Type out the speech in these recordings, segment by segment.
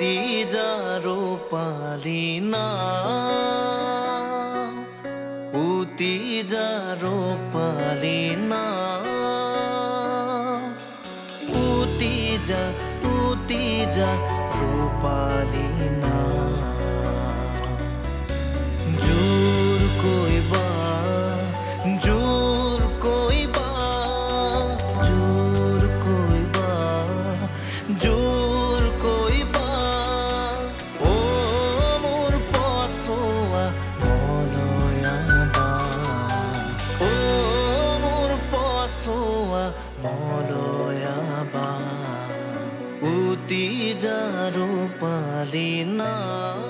উটি যা ৰূপালী নাও, উটি যা ৰূপালী নাও, উটি যা ৰূপালী নাও। জোৰকৈ বা, জোৰকৈ বা, জোৰকৈ বা, জোৰকৈ বা, অ মোৰ পছোৱা মলয়া বা, অ মোৰ পছোৱা মলয়া বা, উটি যা ৰূপালী নাও।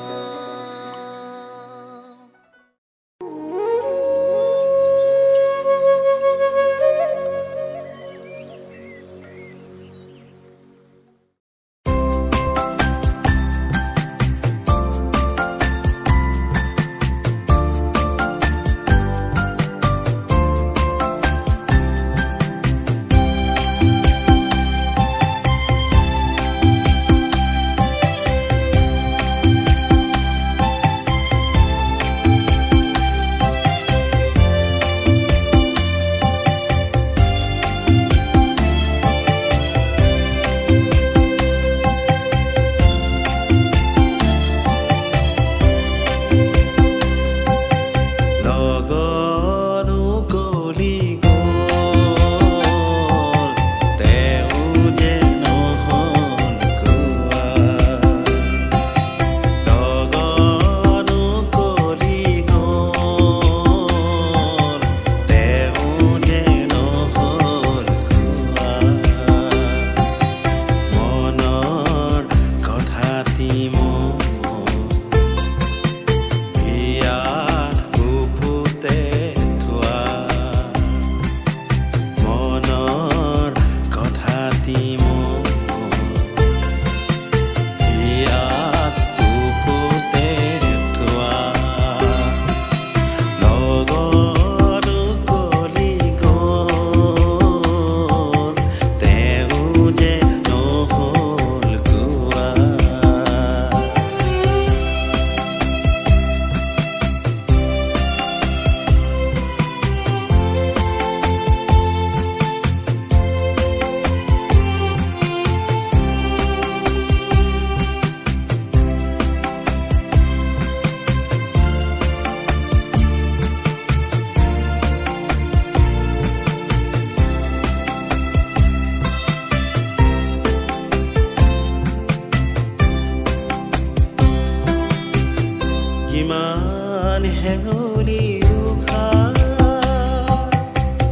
কিমান হেঙুলি উশা,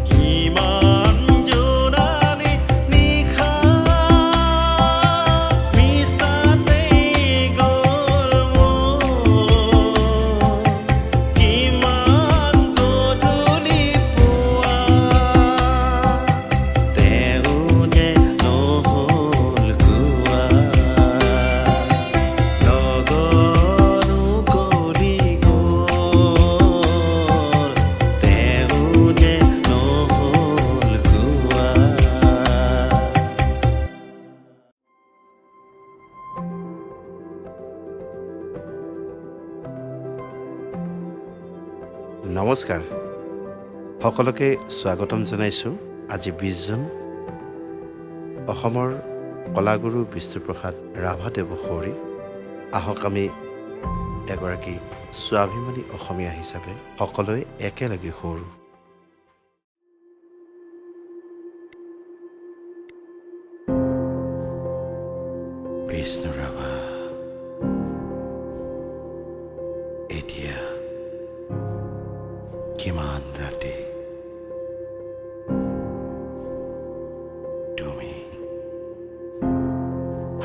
কিমান জোনালী নিশা, মিছাতেই গ'ল মোৰ, কিমান গধূলি পুৱা, তেওঁ যে নহ'ল গোৱা, নমস্কাৰ, সকলোকে স্বাগতম জনাইছোঁ। আজি 20 জুন, অসমৰ কলাগুৰু বিষ্ণুপ্ৰসাদ ৰাভাদেৱ সৌৰী। আহক আমি এগৰাকী স্বাভিমানী অসমীয়া হিচাপে সকলোৱে একেলগে সৌৰো। বিষ্ণু ৰাভা এতিয়া কিমান ৰাতি তুমি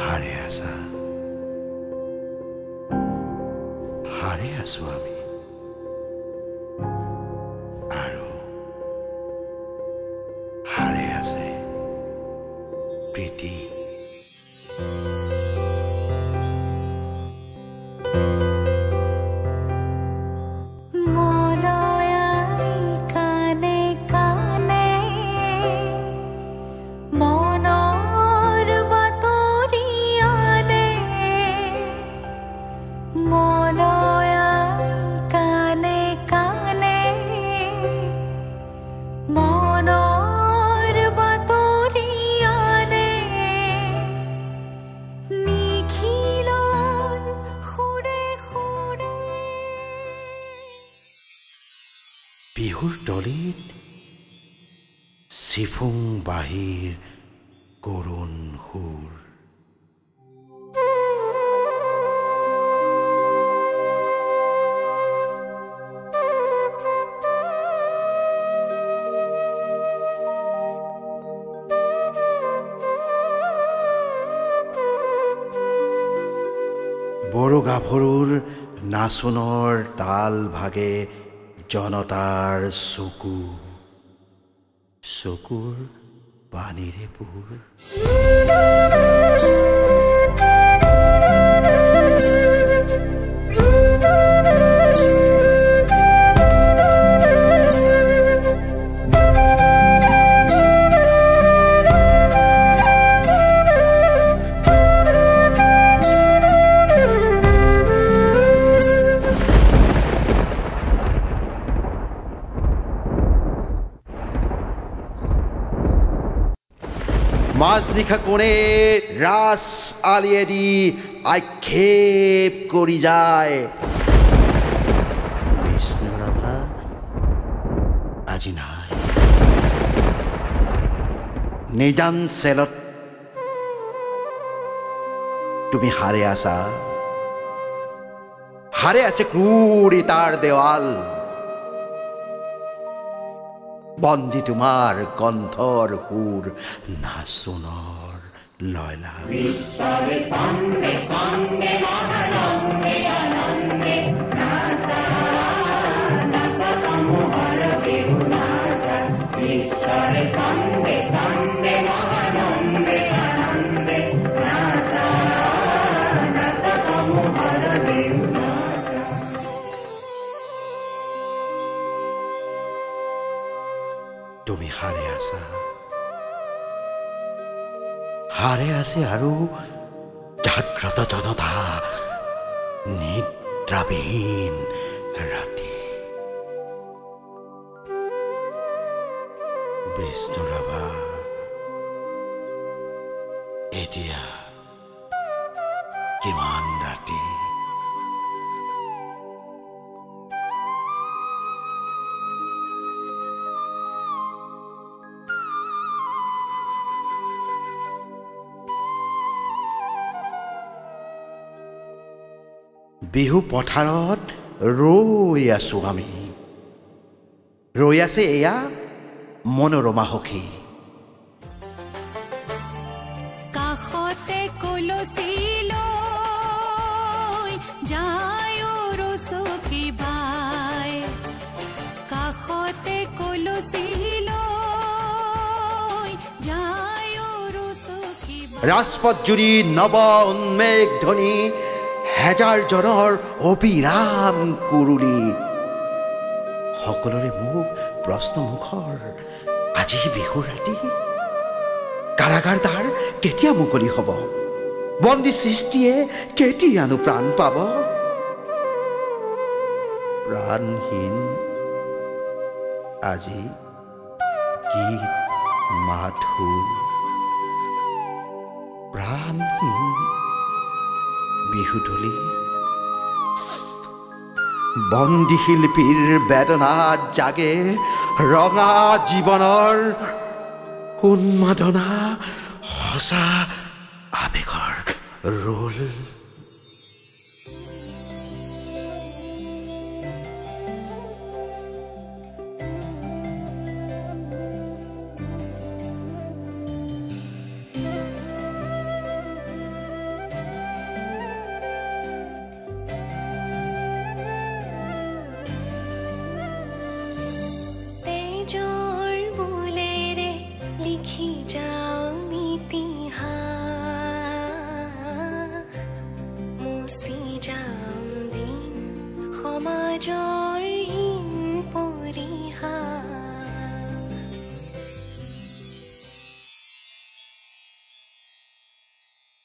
হাৰে আছা, হাৰে আছো আমি, আৰু হাৰে আছে প্ৰীতি। মনৰ বাতৰি আনে বিহুৰ তলিত চিফুং বাঁহীৰ কৰুণ সুৰ। বড়ো গাভৰুৰ নাচোনৰ তাল ভাগে জনতাৰ চকুৰ পানীৰে পুৰ। মাজনিশা কোণে ৰাস আলিয়েদি আক্ষেপ কৰি যায়। বিষ্ণু ৰাভা আজি নাই। নিজান চেলত তুমি হাৰে আছা, হাৰে আছে ক্ৰূৰ তাৰ দেওয়াল। বন্দী তোমাৰ কণ্ঠৰ সুৰ নাচোনৰ লয়লা। তুমি হাৰে আছা, হাৰে আছে আৰু জাগ্ৰত জনতা, নিদ্ৰাবিহীন ৰাতি। বিষ্ণু ৰাভা এতিয়া কিমান ৰাতি? বিহু পথাৰত ৰৈ আছো আমি, ৰৈ আছে এয়া মনোৰমা সখী। কাষতে কলচি লৈ যায় ৰচকী বাই, কাষতে কলচি লৈ যায় ৰচকী বাই। ৰাজপথ জুৰি নৱ উন্মেষ ধ্বনি, হেজাৰ জনৰ অবিৰাম কুৰুলি। সকলোৰে মুখ প্ৰশ্নমুখৰ, আজি বিহুৰ ৰাতি কাৰাগাৰ দ্বাৰ কেতিয়া মুকলি হ'ব? বন্দী সৃষ্টিয়ে কেতিয়ানো প্ৰাণ পাব? প্ৰাণহীন আজি গীত মাথোৰ, প্ৰাণহীন বিহুতলী। বন্দী শিল্পীৰ বেদনাত জাগে ৰঙা জীৱনৰ উন্মাদনা, সঁচা আবেগৰ ৰোল।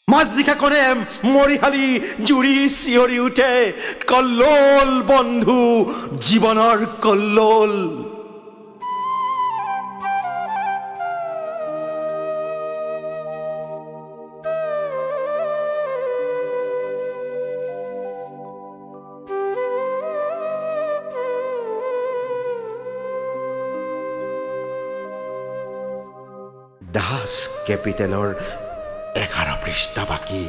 মাজনিশা কোণে মৰিশালী জুৰি চিঞৰি উঠে, কল্লোল বন্ধু জীৱনৰ কল্লোল। দাস কেপিটেলৰ 11 পৃষ্ঠা বাকী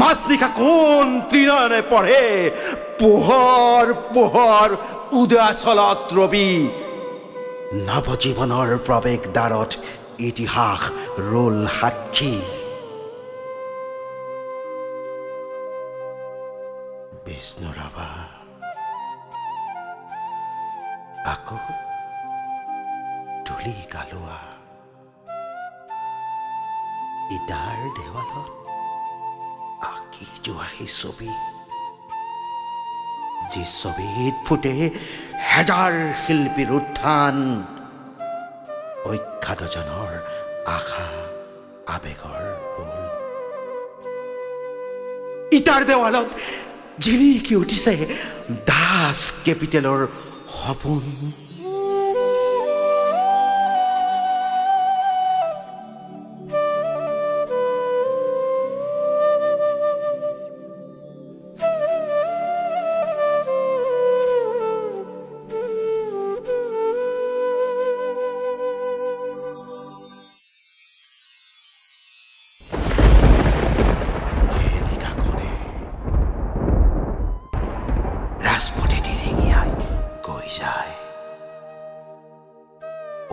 মাজনিশা কোন ত্ৰিনয়নে পঢ়ে পোহৰ পোহৰ উদয়াচলত ৰবি নৱজীৱনৰ প্ৰৱেশ দ্বাৰত ইতিহাস ৰোল সাক্ষী বিষ্ণু ৰাভা আকৌ তুলি গালোৱা ইটাৰ দেৱালত আঁকি যোৱা সেই ছবি যি ছবিত ফুটে হেজাৰ শিল্পীৰ উত্থান অখ্যাতজনৰ আশা আবেগৰ বোল ইটাৰ দেৱালত জিলিকি উঠিছে দাস কেপিটেলৰ সপোন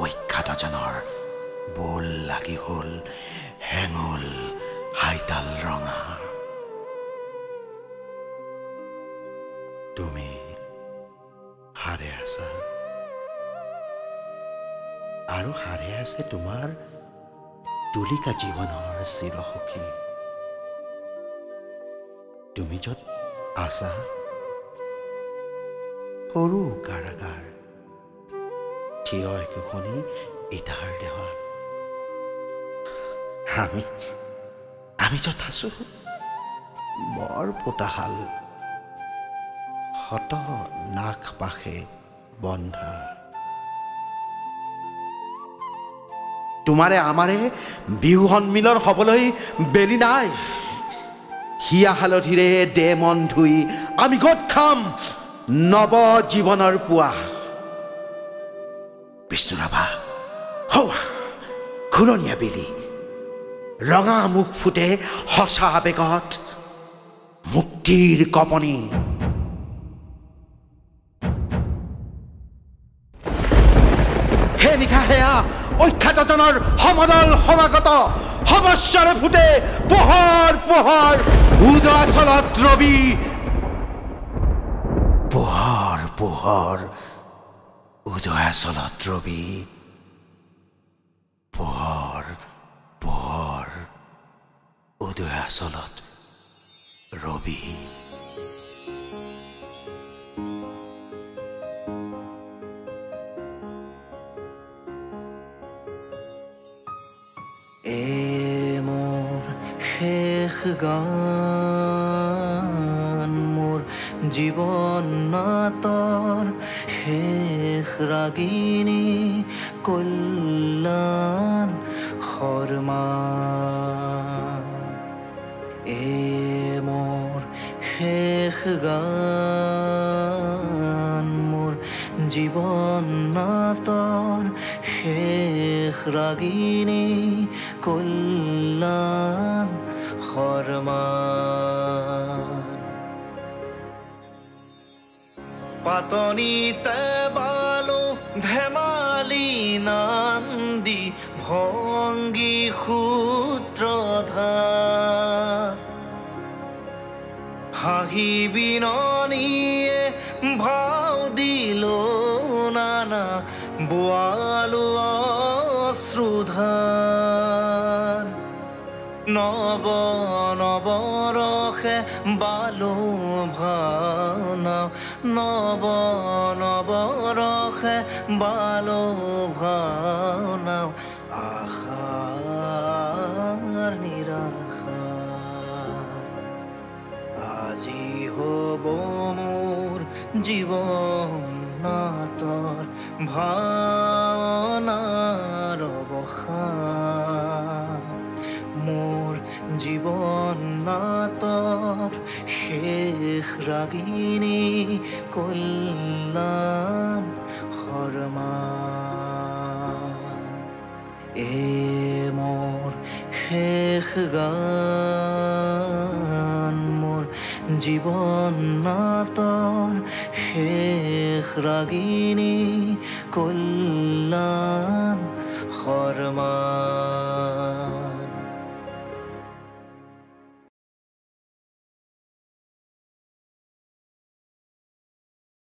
অখ্যাতজনৰ বোল লাগি হ'ল হেঙুল হাইতাল ৰঙা তুমি হাৰে আছা আৰু হাৰে আছে তোমাৰ তুলিকা জীৱনৰ চিৰসখী তুমি য'ত আছা সৰু কাৰাগাৰ থিয় একোখনি ইটাৰ দেৱাল আমি য'ত আছো বৰ পোতাশাল শত নাক পাশে বন্ধা তোমাৰে আমাৰে বিহু সন্মিলন হ'বলৈ বেলি নাই হিয়া হালধিৰে দে মন ধুই আমি গোট খাম নৱ জীৱনৰ পুৱা বিষ্ণু ৰাভা হৌৱা ঘূৰণীয়া বেলি ৰঙা মুখ ফুটে সঁচা আবেগত মুক্তিৰ কপনি হে নিশা সেয়া অখ্যাতজনৰ সমদল সমাগত সমস্যাৰে ফুটে পোহৰ পোহৰ উদয়াচলত ৰবি পোহৰ পোহৰ উদয়াচলত ৰবি পোহৰ পোহৰ উদয়াচলত ৰবি মোৰ শেষ গান মোৰ জীৱন নাটৰ শেষ ৰাগিনী কল্যাণ শৰ্মা মোৰ শেষ গান মোৰ জীৱন নাটৰ শেষ ৰাগিনী কল্যাণ শৰ্মা পাতনিতে বালো ধেমালি নান্দি ভংগী সূত্ৰধাৰ হাঁহি বিননিয়ে ভাও দিলো নানা বোৱালো অশ্ৰুধাৰ নৱ নৱৰসে বালো ভাওনা নৱ নৱৰসে বালো ভাওনা আশাৰ নিৰাশাৰ আজি হ'ব মোৰ জীৱন নাটৰ ভাওনাৰ অৱসান মোৰ জীৱন নাটৰ শেষ ৰাগিনী কল্যাণ শৰ্মা মোৰ শেষ গান মোৰ জীৱন নাটৰ শেষ ৰাগিনী কল্যাণ শৰ্মা